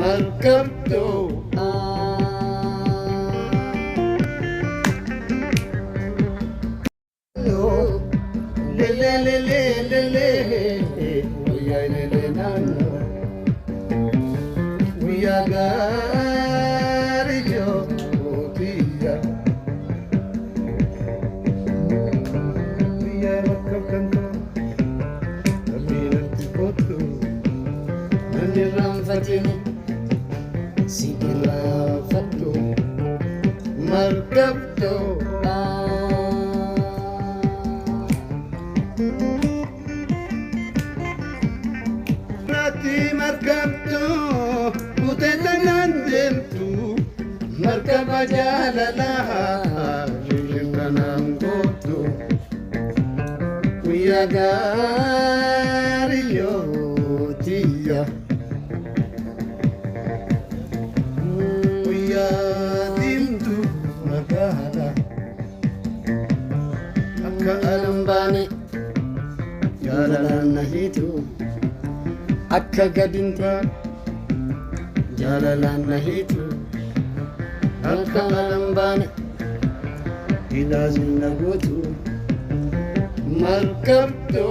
markabdo le le le le le le we are le le nano we are garijo otiya we are markabdo aminan tipoto aniram fatini sidiram fatu markabdo markabtu uteta nandemtu markaba jalalaha jikanangotu uyagariyo tiya uyadimtu magala akka alambani jalalan nahitu akka gadinta jalalan nahitu akka alambani ilazin nagutu markabdo